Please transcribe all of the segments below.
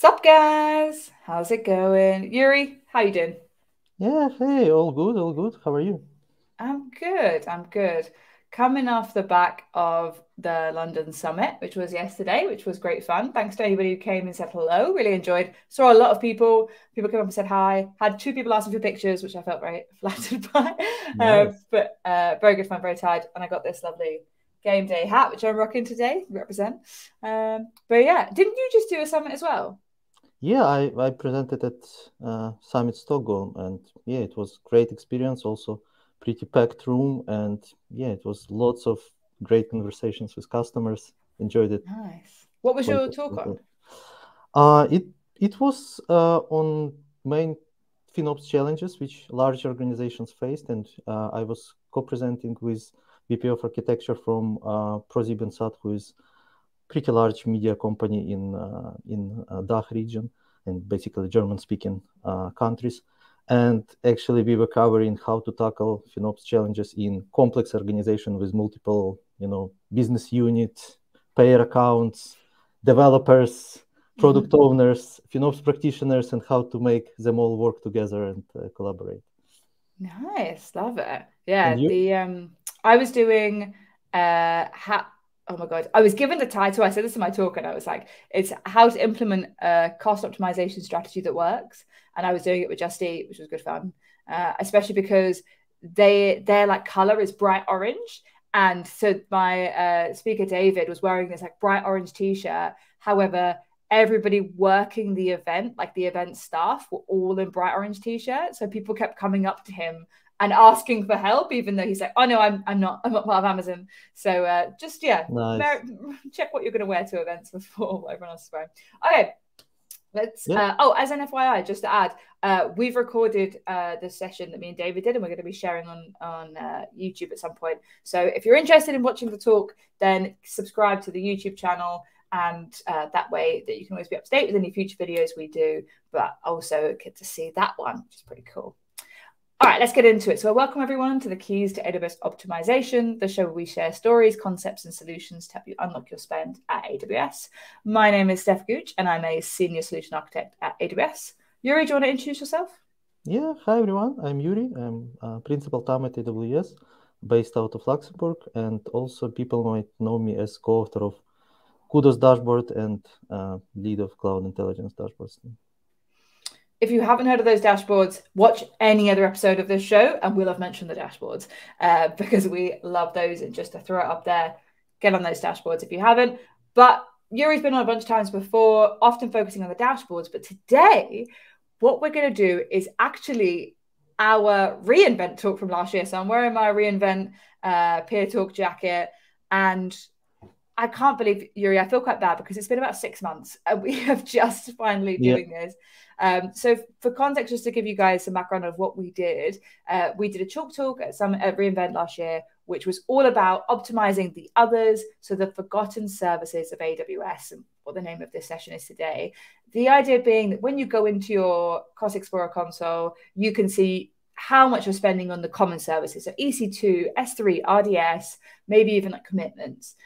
Sup guys, how's it going? Yuri, how you doing? Yeah, hey, all good, all good. How are you? I'm good. Coming off the back of the London Summit, which was yesterday, which was great fun. Thanks to anybody who came and said hello. Really enjoyed. Saw a lot of people. People came up and said hi. Had two people asking for pictures, which I felt very flattered by. Nice. But very good fun, very tired. And I got this lovely game day hat, which I'm rocking today, represent. But yeah, didn't you just do a summit as well? Yeah, I presented at Summit Stockholm, and yeah, it was great experience. Also, pretty packed room, and yeah, it was lots of great conversations with customers. Enjoyed it Nice. What was quite your a talk lot. on? It was on main FinOps challenges which large organizations faced, and I was co-presenting with VP of Architecture from ProSiebenSat, who is pretty large media company in DACH region and basically German-speaking countries. And actually, we were covering how to tackle FinOps challenges in complex organization with multiple, business units, payer accounts, developers, product Mhm. owners, FinOps practitioners, and how to make them all work together and collaborate. Nice, love it. And Yeah, you? the I was doing oh my God. I was given the title. I said this in my talk and I was like, it's how to implement a cost optimization strategy that works. And I was doing it with Just Eat, which was good fun. Especially because their like color is bright orange. And so my speaker David was wearing this like bright orange t-shirt. However, everybody working the event, like the event staff, were all in bright orange t-shirts. So people kept coming up to him and asking for help, even though he's like, "Oh no, I'm not part of Amazon." So just yeah, Nice. check what you're going to wear to events before everyone else is wearing. Okay, let's. Yeah. As an FYI, just to add, we've recorded the session that me and David did, and we're going to be sharing on YouTube at some point. So if you're interested in watching the talk, then subscribe to the YouTube channel, and that way that you can always be up to date with any future videos we do, but also get to see that one, which is pretty cool. All right, let's get into it. So, welcome everyone to the Keys to AWS Optimization, the show where we share stories, concepts, and solutions to help you unlock your spend at AWS. My name is Steph Gooch, and I'm a senior solution architect at AWS. Yuri, do you want to introduce yourself? Yeah, hi everyone. I'm Yuri. I'm principal TAM at AWS, based out of Luxembourg, and also people might know me as co-author of CUDOS dashboard and lead of cloud intelligence dashboards. If you haven't heard of those dashboards, watch any other episode of this show, and we'll have mentioned the dashboards because we love those. And just to throw it up there, get on those dashboards if you haven't. But Yuri's been on a bunch of times before, often focusing on the dashboards. But today, what we're going to do is actually our reInvent talk from last year. So I'm wearing my reInvent peer talk jacket, and I can't believe, Yuri, I feel quite bad because it's been about 6 months and we have just finally Yeah, doing this. So for context, just to give you guys some background of what we did a chalk talk at reInvent last year, which was all about optimizing the others, so the forgotten services of AWS, and what the name of this session is today. The idea being that when you go into your Cost Explorer console, you can see how much you're spending on the common services. So EC2, S3, RDS, maybe even like commitments.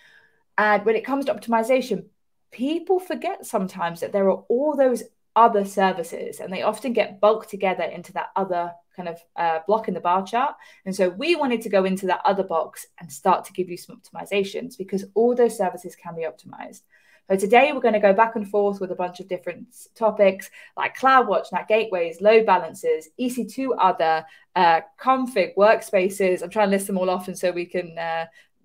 And when it comes to optimization, people forget sometimes that there are all those other services and they often get bulked together into that other kind of block in the bar chart. And so we wanted to go into that other box and start to give you some optimizations because all those services can be optimized. So today we're going to go back and forth with a bunch of different topics like CloudWatch, NAT gateways, load balancers, EC2 other, config, workspaces. I'm trying to list them all off and so we can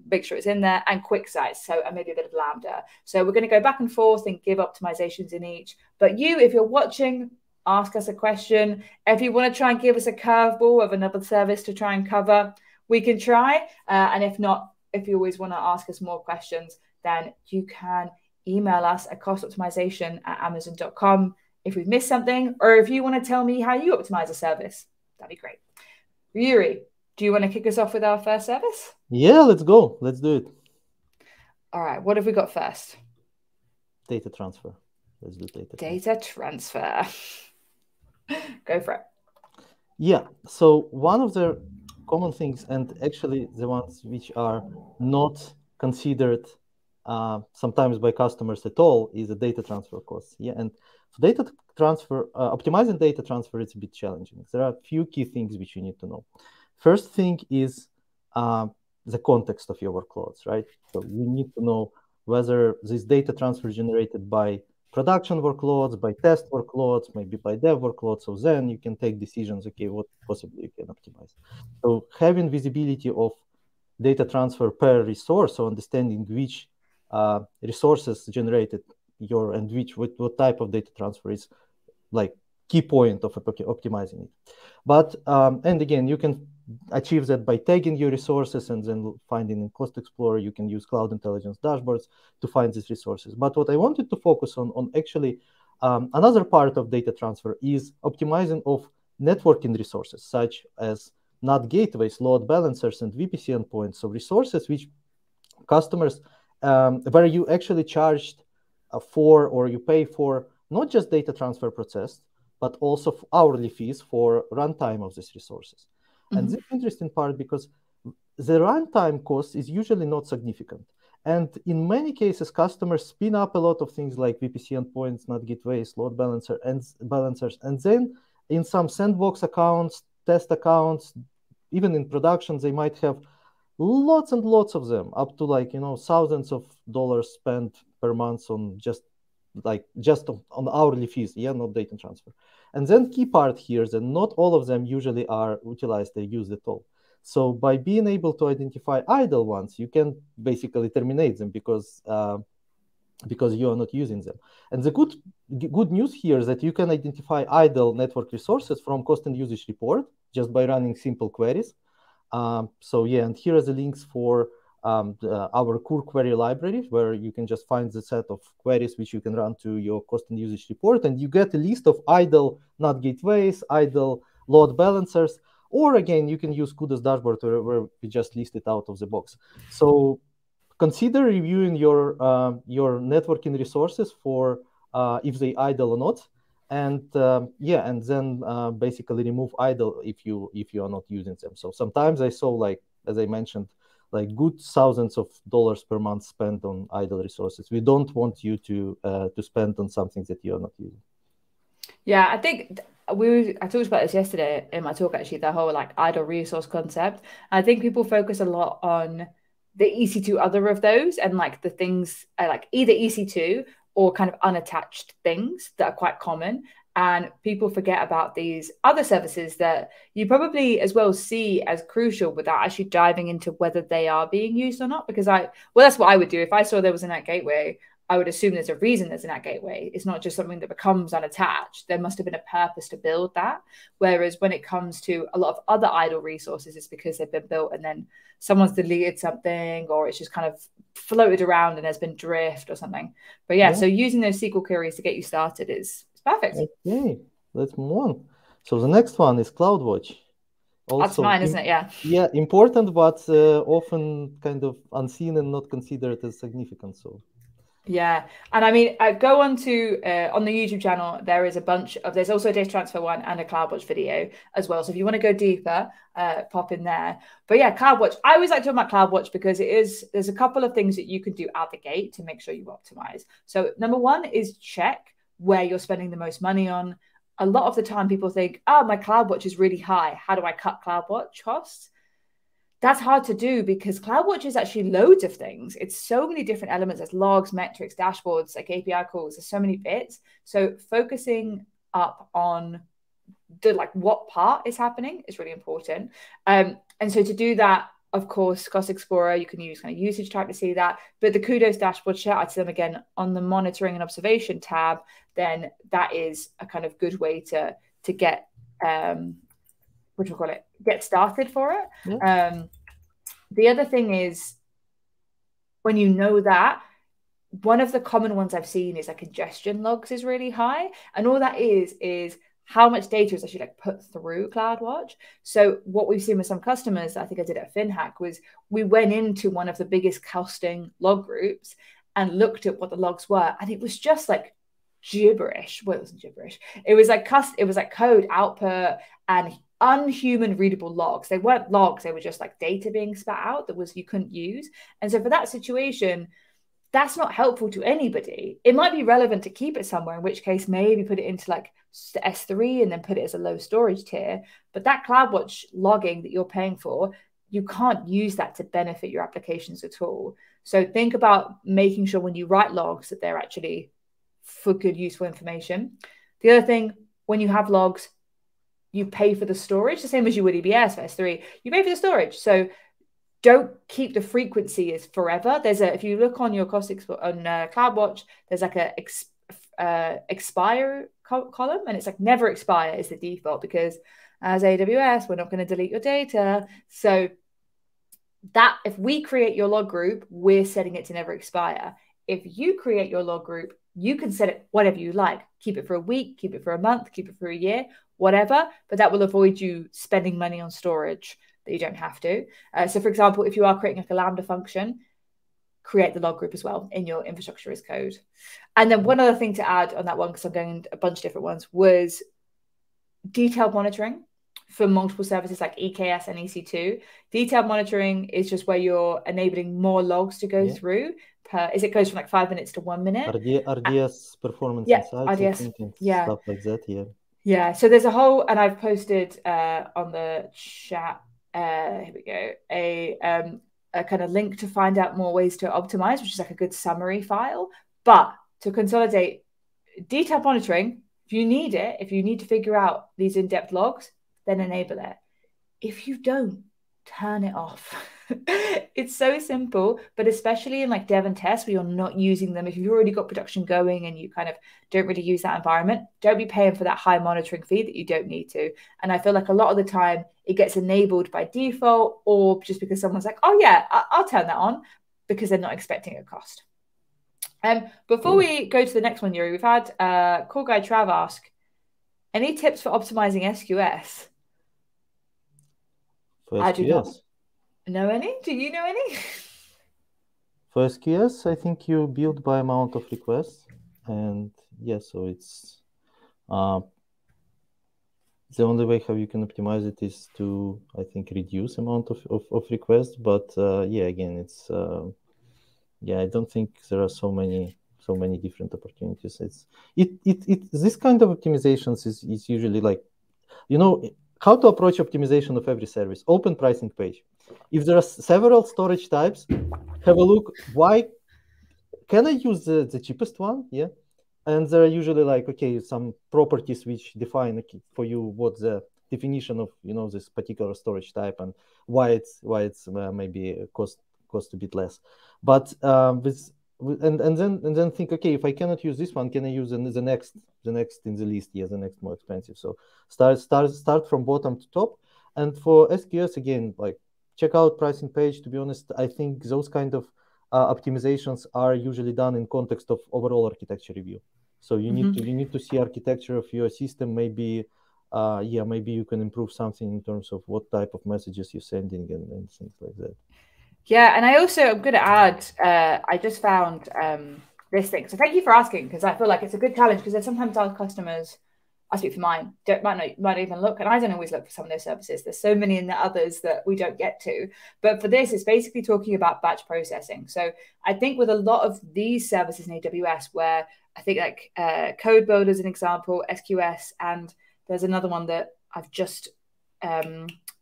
make sure it's in there, and quick sites. So, and maybe a bit of Lambda. So we're going to go back and forth and give optimizations in each. But you, if you're watching, ask us a question. If you want to try and give us a curveball of another service to try and cover, we can try. And if not, if you always want to ask us more questions, then you can email us at costoptimization@amazon.com if we've missed something, or if you want to tell me how you optimize a service, that'd be great. Yuri, do you want to kick us off with our first service? yeah, let's go. Let's do it. All right, what have we got first? Data transfer. Let's do data transfer. Data transfer. Go for it. Yeah, so one of the common things, and actually the ones which are not considered sometimes by customers at all, is a data transfer cost. Yeah, and for data transfer, optimizing data transfer is a bit challenging. There are a few key things which you need to know. First thing is the context of your workloads, right? So you need to know whether this data transfer is generated by production workloads, by test workloads, maybe by dev workloads. So then you can take decisions, okay, what possibly you can optimize. So having visibility of data transfer per resource, so understanding which resources generated your and what type of data transfer is like key point of optimizing it. But and again, you can achieve that by tagging your resources and then finding in Cost Explorer. You can use Cloud Intelligence dashboards to find these resources. But what I wanted to focus on actually another part of data transfer is optimizing of networking resources, such as NAT gateways, load balancers, and VPC endpoints. So resources which customers, where you actually charged for, or you pay for, not just data transfer process, but also hourly fees for runtime of these resources. And this is interesting part because the runtime cost is usually not significant. And in many cases, customers spin up a lot of things like VPC endpoints, NAT gateways, load balancers, and then in some sandbox accounts, test accounts, even in production, they might have lots and lots of them, up to like, thousands of dollars spent per month on just on hourly fees, not data transfer. And then key part here is that not all of them usually are utilized, they're used at all. So by being able to identify idle ones, you can basically terminate them because you are not using them. And the good news here is that you can identify idle network resources from cost and usage report just by running simple queries. And here are the links for our core query library, where you can just find the set of queries which you can run to your cost and usage report, and you get a list of idle NAT gateways, idle load balancers, or again, you can use CUDOS dashboard where we just list it out of the box. So consider reviewing your networking resources for if they idle or not, and then basically remove idle if you are not using them. So sometimes I saw, like as I mentioned, like good thousands of dollars per month spent on idle resources. We don't want you to spend on something that you are not using. Yeah, I think I talked about this yesterday in my talk, actually, the whole like idle resource concept. I think people focus a lot on the EC2 other of those, and like the things like either EC2 or kind of unattached things that are quite common. And people forget about these other services that you probably as well see as crucial without actually diving into whether they are being used or not. Because that's what I would do. If I saw there was a NAT gateway, I would assume there's a reason there's a NAT gateway. It's not just something that becomes unattached. There must have been a purpose to build that. Whereas when it comes to a lot of other idle resources, it's because they've been built and then someone's deleted something, or it's just kind of floated around and there's been drift or something. But yeah. So using those SQL queries to get you started is perfect. Okay, let's move on. So the next one is CloudWatch. Also, that's mine, isn't it? Yeah. Yeah, important, but often kind of unseen and not considered as significant. So. Yeah, and I mean, go on to on the YouTube channel. There is a bunch of. There's also a data transfer one and a CloudWatch video as well. So if you want to go deeper, pop in there. But yeah, CloudWatch. I always like to talk about CloudWatch because there's a couple of things that you can do out the gate to make sure you optimize. So number one is check where you're spending the most money on. A lot of the time, people think, "Oh, my CloudWatch is really high. How do I cut CloudWatch costs?" That's hard to do because CloudWatch is actually loads of things. It's so many different elements. There's logs, metrics, dashboards, like API calls. There's so many bits. So focusing up on what part is happening is really important. And so to do that, of course, Cost Explorer, you can use kind of usage type to see that. But the CUDOS dashboard, shout out to them again on the monitoring and observation tab, then that is a kind of good way to get get started for it. Yeah. The other thing is, when you know that, one of the common ones I've seen is like ingestion logs is really high. And all that is how much data is actually like put through CloudWatch. So what we've seen with some customers, I think I did at FinHack, was we went into one of the biggest costing log groups and looked at what the logs were. And it was just like gibberish. Well, it wasn't gibberish. It was like code output and unhuman readable logs. They weren't logs, they were just like data being spat out that you couldn't use. And so for that situation, that's not helpful to anybody. It might be relevant to keep it somewhere, in which case maybe put it into like S3 and then put it as a low storage tier. But that CloudWatch logging that you're paying for, you can't use that to benefit your applications at all. So think about making sure when you write logs that they're actually for good, useful information. The other thing, when you have logs, you pay for the storage, the same as you would EBS for S3. You pay for the storage. So don't keep the frequency as forever. If you look on your cost on CloudWatch, there's like a expire column, and it's like never expire is the default, because as AWS, we're not going to delete your data. So that if we create your log group, we're setting it to never expire. If you create your log group, you can set it whatever you like. Keep it for a week, keep it for a month, keep it for a year, whatever. But that will avoid you spending money on storage that you don't have to. So for example, if you are creating like a Lambda function, create the log group as well in your infrastructure as code. And then one other thing to add on that one, because I'm going a bunch of different ones, was detailed monitoring for multiple services like EKS and EC2. Detailed monitoring is just where you're enabling more logs to go through. It goes from like 5 minutes to 1 minute. RDS performance insights, RDS, I think, and stuff like that. Yeah. So there's a whole, and I've posted on the chat. Here we go. A kind of link to find out more ways to optimize, which is like a good summary file. But to consolidate detailed monitoring, if you need it, if you need to figure out these in-depth logs, then enable it. If you don't, turn it off. It's so simple, but especially in like dev and test where you're not using them, if you've already got production going and you kind of don't really use that environment, don't be paying for that high monitoring fee that you don't need to. And I feel like a lot of the time it gets enabled by default, or just because someone's like, oh yeah, I'll turn that on, because they're not expecting a cost. Before we go to the next one, Yuri, we've had Call Guy Trav ask, any tips for optimizing SQS? For SQS? Know any? Do you know any? For SQS, I think you build by amount of requests, and so it's the only way how you can optimize it is to, I think, reduce amount of requests. But again, it's I don't think there are so many different opportunities. This kind of optimizations is usually like, how to approach optimization of every service. Open pricing page. If there are several storage types, have a look. Why can I use the cheapest one? Yeah, and there are usually like, okay, some properties which define for you what the definition of this particular storage type and why it's maybe cost a bit less. But and then think, okay, if I cannot use this one, can I use the next in the list? Yeah, the next more expensive. So start from bottom to top. And for SQS, again, like, check out pricing page. To be honest, I think those kind of optimizations are usually done in context of overall architecture review. So you need to see architecture of your system. Maybe maybe you can improve something in terms of what type of messages you're sending and things like that. Yeah, and I'm going to add, I just found this thing. So thank you for asking, because I feel like it's a good challenge, because there's sometimes our customers, I speak for mine, might even look, and I don't always look for some of those services. There's so many in the others that we don't get to. But for this, it's basically talking about batch processing. So I think with a lot of these services in AWS, where I think like Code Builder is an example, SQS, and there's another one that I've just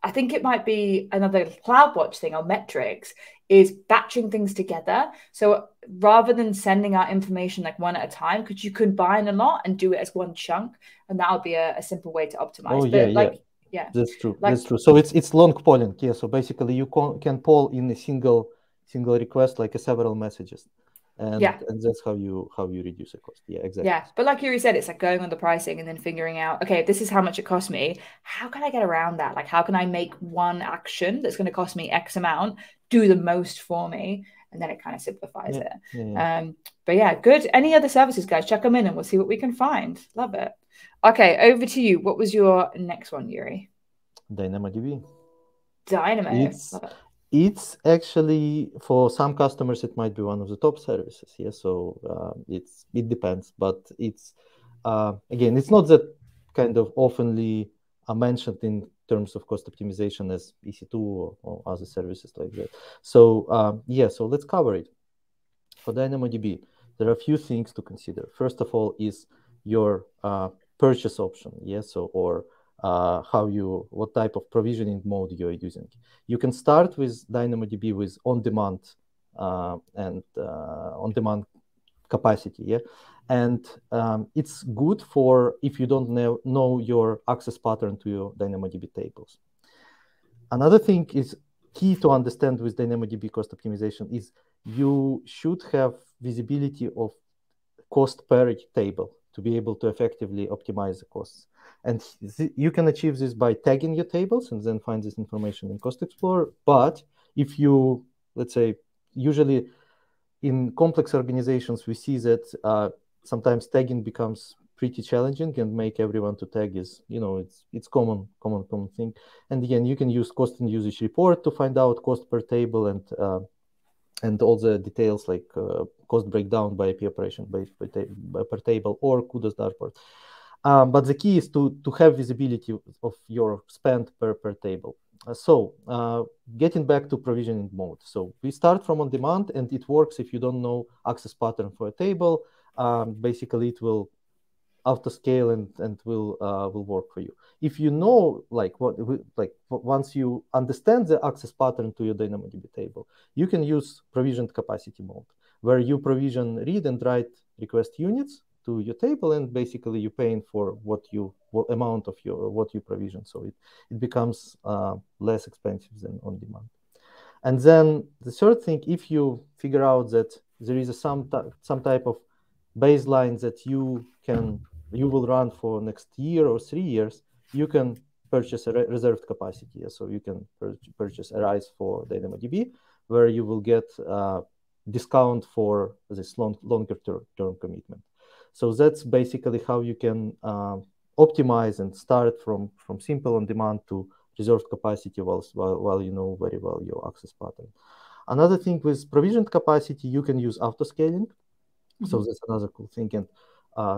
I think it might be another CloudWatch thing or metrics, is batching things together. So rather than sending out information like one at a time, could you combine a lot and do it as one chunk? And that would be a simple way to optimize. That's true. That's true. So it's long polling. Yeah. So basically you can poll in a single request, like several messages. And that's how you reduce the cost. Yeah, exactly. Yeah, but like Yuri said, it's like going on the pricing and then figuring out, okay, this is how much it cost me. How can I get around that? Like, how can I make one action that's going to cost me X amount do the most for me? And then it kind of simplifies it. Yeah. But yeah, good. Any other services, guys? Check them in and we'll see what we can find. Love it. Okay, over to you. What was your next one, Yuri? DynamoDB. Dynamo. It's actually, for some customers, it might be one of the top services. Yeah, so it depends, but it's again, it's not that kind of oftenly mentioned in terms of cost optimization as EC2 or other services like that. So so let's cover it. for DynamoDB, there are a few things to consider. First of all is your purchase option, yes, or what type of provisioning mode you're using. You can start with DynamoDB with on-demand and on-demand capacity, yeah, and it's good for if you don't know your access pattern to your DynamoDB tables. Another thing is key to understand with DynamoDB cost optimization is you should have visibility of cost per table to be able to effectively optimize the costs. And you can achieve this by tagging your tables and then find this information in Cost Explorer. But if you, let's say, usually in complex organizations, we see that sometimes tagging becomes pretty challenging, and make everyone to tag is, it's common thing. And again, you can use cost and usage report to find out cost per table and all the details like cost breakdown by IP operation per table, or CUDOS dashboard. But the key is to have visibility of your spend per table. So getting back to provisioning mode. So we start from on demand, and it works if you don't know access pattern for a table. Basically, it will auto-scale and will work for you. If you know, once you understand the access pattern to your DynamoDB table, you can use provisioned capacity mode, where you provision read and write request units to your table, and basically you're paying for what amount of what you provision. So it becomes less expensive than on demand. And then the third thing, if you figure out that there is some type of baseline that you will run for next year or 3 years, you can purchase a reserved capacity. So you can purchase a RISE for DynamoDB, where you will get discount for this longer term commitment. So that's basically how you can optimize and start from simple on demand to reserved capacity while you know very well your access pattern. Another thing with provisioned capacity, you can use auto scaling. Mm-hmm. So that's another cool thing. And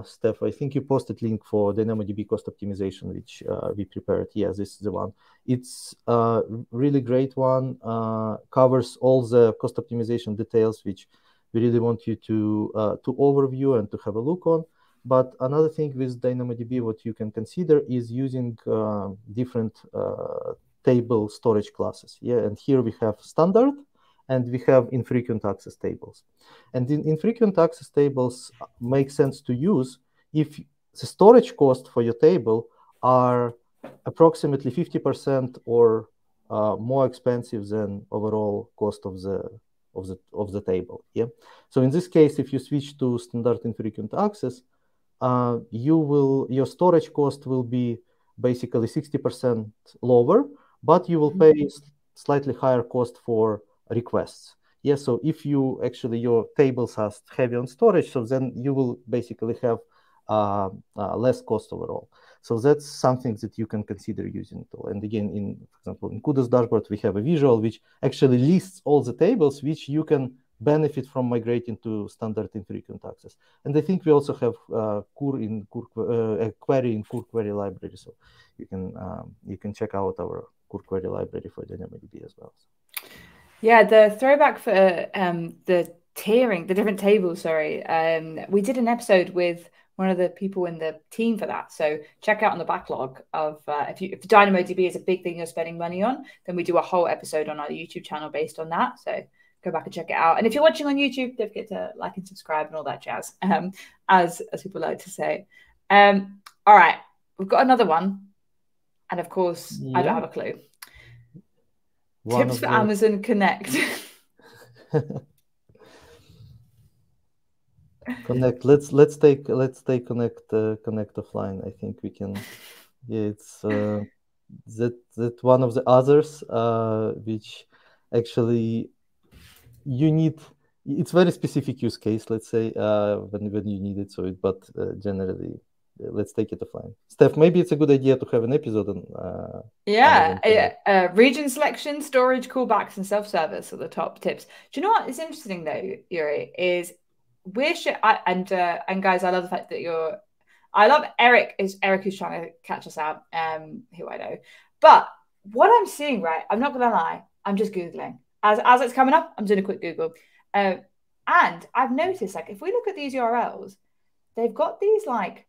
Steph, I think you posted link for DynamoDB cost optimization, which we prepared. Yeah, this is the one. It's a really great one. Covers all the cost optimization details, which we really want you to overview and to have a look on. But another thing with DynamoDB, what you can consider is using different table storage classes. Yeah, and here we have standard, and we have infrequent access tables. And in infrequent access tables make sense to use if the storage cost for your table are approximately 50% or more expensive than overall cost of the table. Yeah. So in this case, if you switch to standard infrequent access, your storage cost will be basically 60% lower, but you will pay slightly higher cost for requests. Yeah, so if your tables are heavy on storage, so then you will basically have less cost overall. So that's something that you can consider using. And again, for example, in CUDOS dashboard, we have a visual which actually lists all the tables which you can benefit from migrating to standard infrequent access. And I think we also have a query in Core Query library, so you can check out our Core Query library for DynamoDB as well. Yeah, the throwback for the tiering, the different tables, sorry. We did an episode with one of the people in the team for that. So check out on the backlog of if DynamoDB is a big thing you're spending money on, then we do a whole episode on our YouTube channel based on that. So go back and check it out. And if you're watching on YouTube, don't forget to like and subscribe and all that jazz, as people like to say. All right, we've got another one. And of course, I don't have a clue. Tips for Amazon Connect. Connect. Let's take Connect offline. I think we can. Yeah, it's that one of the others which actually you need. It's very specific use case. Let's say when you need it. But generally, let's take it offline. Steph, maybe it's a good idea to have an episode on. Region selection, storage, callbacks, and self-service are the top tips. Do you know what is interesting though, Yuri, is and guys, I love the fact that I love Eric who's trying to catch us out, who I know. But what I'm seeing, right, I'm not gonna lie, I'm just Googling. As it's coming up, I'm doing a quick Google. And I've noticed, like, if we look at these URLs, they've got these like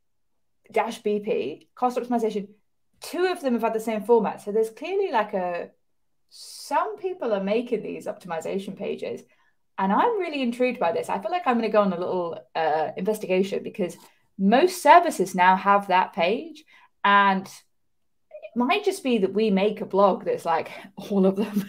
-BP, cost optimization. Two of them have had the same format. So there's clearly like some people are making these optimization pages. And I'm really intrigued by this. I feel like I'm going to go on a little investigation, because most services now have that page. And it might just be that we make a blog that's like all of them.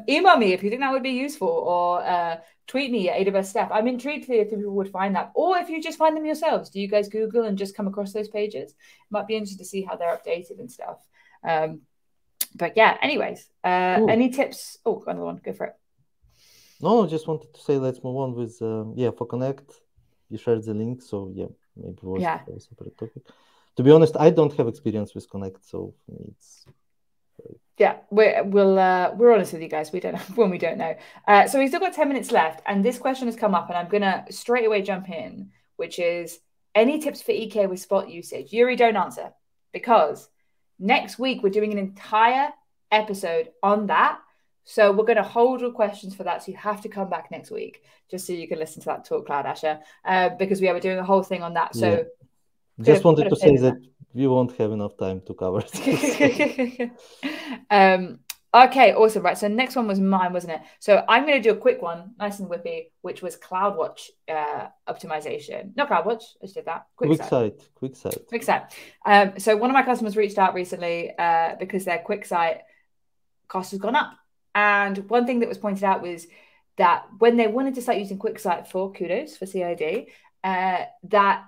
Email me if you think that would be useful, or tweet me at AWS Steph. I'm intrigued to see if people would find that, or if you just find them yourselves. Do you guys Google and just come across those pages? It might be interesting to see how they're updated and stuff. But yeah, anyways, any tips? Oh, another one. Go for it. No, just wanted to say let's move on with for Connect. You shared the link, so yeah, maybe it was a separate topic. To be honest, I don't have experience with Connect, so for me it's we're honest with you guys. We don't know when we don't know. So we've still got 10 minutes left, and this question has come up, and I'm gonna straight away jump in, which is any tips for EK with spot usage? Yuri, don't answer, because next week we're doing an entire episode on that. So we're going to hold your questions for that. So you have to come back next week just so you can listen to that talk, Cloud Asher, because we're doing a whole thing on that. So just wanted to say that we won't have enough time to cover it. Okay, awesome. Right. So next one was mine, wasn't it? So I'm going to do a quick one, nice and whippy, which was CloudWatch optimization. Not CloudWatch, I just did that. QuickSight. So one of my customers reached out recently because their QuickSight cost has gone up. And one thing that was pointed out was that when they wanted to start using QuickSight for CUDOS, for CID, that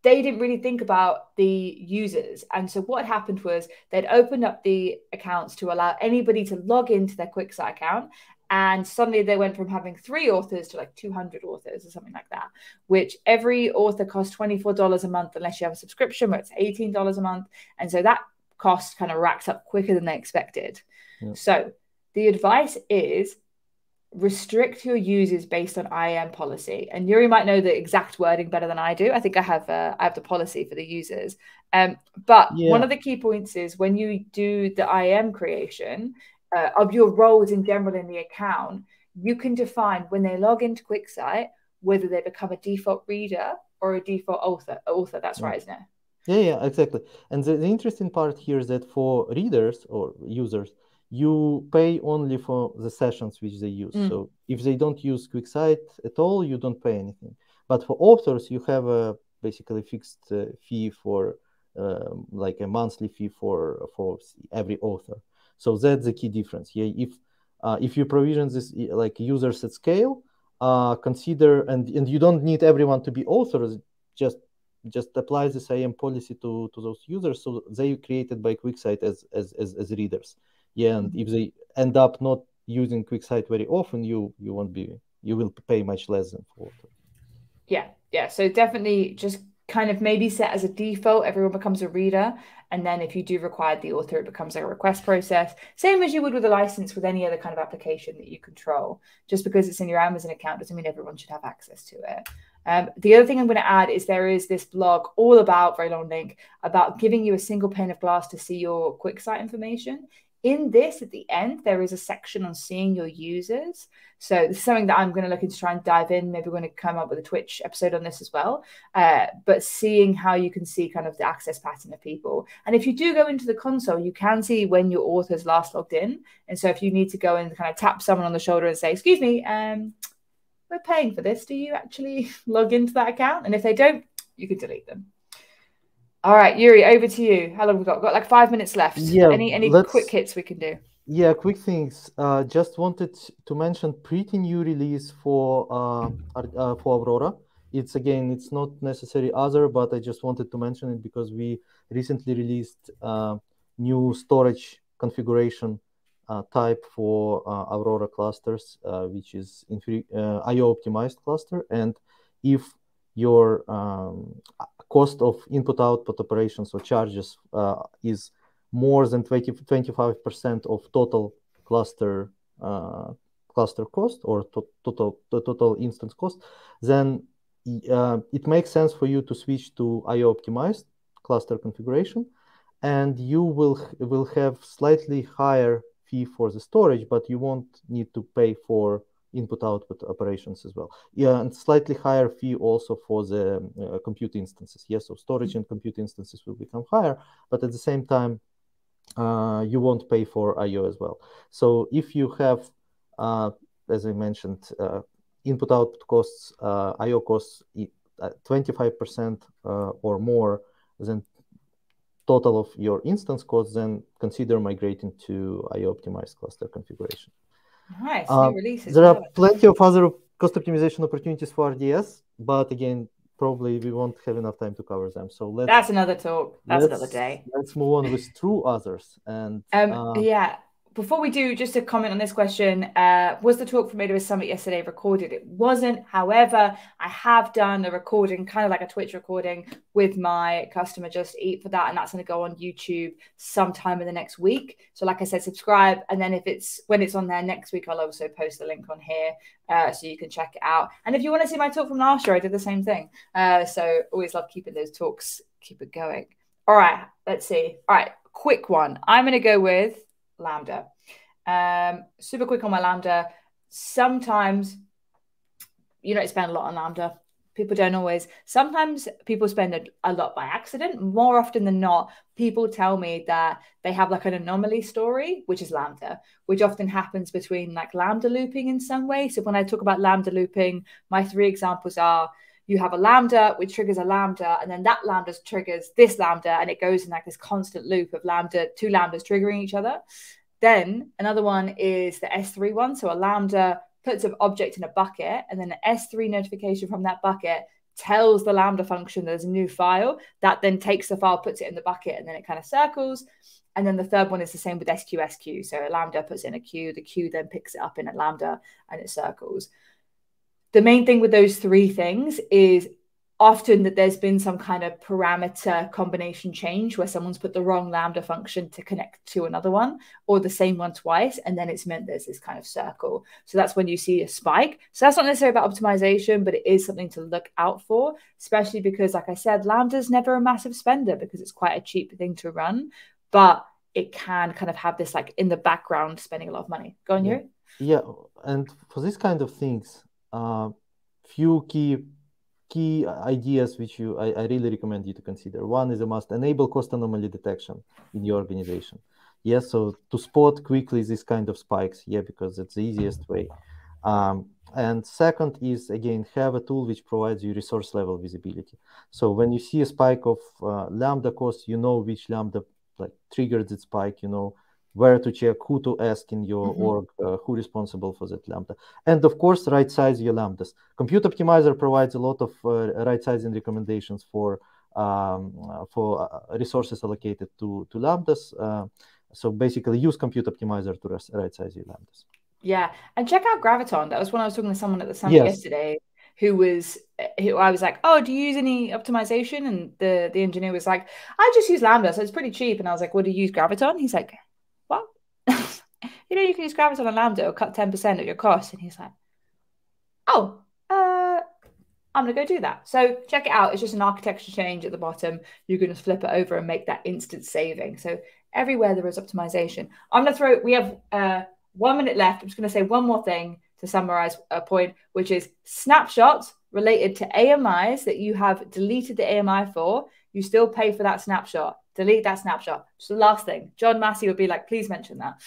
they didn't really think about the users. And so what happened was they'd opened up the accounts to allow anybody to log into their QuickSight account. And suddenly they went from having 3 authors to like 200 authors or something like that, which every author costs $24 a month unless you have a subscription where it's $18 a month. And so that cost kind of racks up quicker than they expected. Yeah. So the advice is restrict your users based on IAM policy. And Yuri might know the exact wording better than I do. I think I have the policy for the users. But one of the key points is when you do the IAM creation of your roles in general in the account, you can define when they log into QuickSight whether they become a default reader or a default author. That's right, isn't it? Yeah, exactly. And the interesting part here is that for readers or users, you pay only for the sessions which they use. So if they don't use QuickSight at all, you don't pay anything. But for authors, you have a basically fixed fee for like a monthly fee for every author. So that's the key difference. Yeah, if you provision this like users at scale, consider and you don't need everyone to be authors. Just apply this IAM policy to those users, so they created by QuickSight as readers. Yeah, and if they end up not using QuickSight very often, you will pay much less than for author. Yeah. So definitely just kind of maybe set as a default, everyone becomes a reader. And then if you do require the author, it becomes like a request process. Same as you would with a license with any other kind of application that you control. Just because it's in your Amazon account doesn't mean everyone should have access to it. The other thing I'm going to add is there is this blog all about, very long link, about giving you a single pane of glass to see your QuickSight information. In this, at the end, there is a section on seeing your users. So this is something that I'm going to look into try and dive in. Maybe we're going to come up with a Twitch episode on this as well. But seeing how you can see kind of the access pattern of people. And if you do go into the console, you can see when your authors last logged in. And so if you need to go and kind of tap someone on the shoulder and say, excuse me, we're paying for this. Do you actually log into that account? And if they don't, you can delete them. All right, Yuri, over to you. How long have we got? We've got like 5 minutes left. Yeah, any quick hits we can do? Yeah, quick things. Just wanted to mention pretty new release for Aurora. It's not necessarily other, but I just wanted to mention it because we recently released new storage configuration type for Aurora clusters, which is IO optimized cluster. And if your cost of input-output operations or charges is more than 25% of total cluster cost or total instance cost, then it makes sense for you to switch to IO optimized cluster configuration, and you will have slightly higher fee for the storage, but you won't need to pay for input-output operations as well. Yeah, and slightly higher fee also for the compute instances. Yes, so storage and compute instances will become higher, but at the same time, you won't pay for I/O as well. So if you have, as I mentioned, input-output costs, I/O costs 25% or more than total of your instance costs, then consider migrating to I/O optimized cluster configuration. Nice, new releases. There are plenty of other cost optimization opportunities for RDS, but again, probably we won't have enough time to cover them. So that's another talk. That's another day. Let's move on with true others. And yeah. Before we do, just to comment on this question, was the talk from AWS Summit yesterday recorded? It wasn't. However, I have done a recording, kind of like a Twitch recording with my customer Just Eat for that. And that's going to go on YouTube sometime in the next week. So like I said, subscribe. And then when it's on there next week, I'll also post the link on here so you can check it out. And if you want to see my talk from last year, I did the same thing. So always love keeping those talks, keep it going. All right, let's see. All right, quick one. I'm going to go with Lambda. Super quick on my Lambda. Sometimes you don't spend a lot on Lambda. People don't always. Sometimes people spend a lot by accident. More often than not, people tell me that they have like an anomaly story, which is Lambda, which often happens between like Lambda looping in some way. So when I talk about Lambda looping, my 3 examples are: you have a Lambda, which triggers a Lambda, and then that Lambda triggers this Lambda, and it goes in like this constant loop of 2 Lambdas triggering each other. Then another one is the S3 one. So a Lambda puts an object in a bucket, and then an S3 notification from that bucket tells the Lambda function there's a new file. That then takes the file, puts it in the bucket, and then it kind of circles. And then the third one is the same with SQSQ. So a Lambda puts in a queue, the queue then picks it up in a Lambda, and it circles. The main thing with those 3 things is often that there's been some kind of parameter combination change where someone's put the wrong Lambda function to connect to another one, or the same one twice, and then it's meant there's this kind of circle. So that's when you see a spike. So that's not necessarily about optimization, but it is something to look out for, especially because, like I said, Lambda's never a massive spender because it's quite a cheap thing to run, but it can kind of have this like in the background spending a lot of money. Go on, Yuri. Yeah, and for this kind of things, few key ideas which I really recommend you to consider. One is you must enable cost anomaly detection in your organization. Yes, so to spot quickly this kind of spikes, because it's the easiest way. And second is, again, have a tool which provides you resource level visibility. So when you see a spike of Lambda cost, you know which Lambda like triggered the spike, you know where to check, who to ask in your org, who responsible for that Lambda. And of course, right size your Lambdas. Compute Optimizer provides a lot of right sizing recommendations for resources allocated to Lambdas. So basically use Compute Optimizer to right size your Lambdas. Yeah, and check out Graviton. That was when I was talking to someone at the summit yesterday who I was like, oh, do you use any optimization? And the engineer was like, I just use Lambda, so it's pretty cheap. And I was like, well, do you use Graviton? He's like, what? You can use Graviton and Lambda, it'll cut 10% of your cost. And he's like, oh, I'm going to go do that. So check it out. It's just an architecture change at the bottom. You can just flip it over and make that instant saving. So everywhere there is optimization. I'm going to we have 1 minute left. I'm just going to say one more thing to summarize a point, which is snapshots related to AMIs that you have deleted the AMI for. You still pay for that snapshot. Delete that snapshot. Just the last thing. John Massey would be like, please mention that.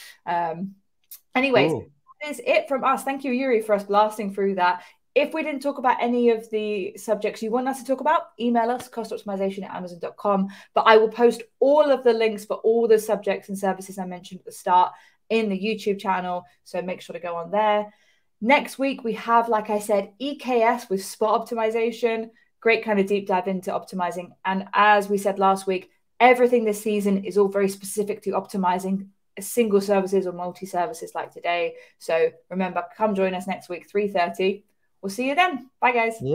Anyways, that is it from us. Thank you, Yuri, for us blasting through that. If we didn't talk about any of the subjects you want us to talk about, email us, costoptimization@amazon.com. But I will post all of the links for all the subjects and services I mentioned at the start in the YouTube channel. So make sure to go on there. Next week, we have, like I said, EKS with spot optimization. Great kind of deep dive into optimizing. And as we said last week, everything this season is all very specific to optimizing single services or multi-services like today. So remember, come join us next week, 3:30. We'll see you then. Bye, guys. Yeah.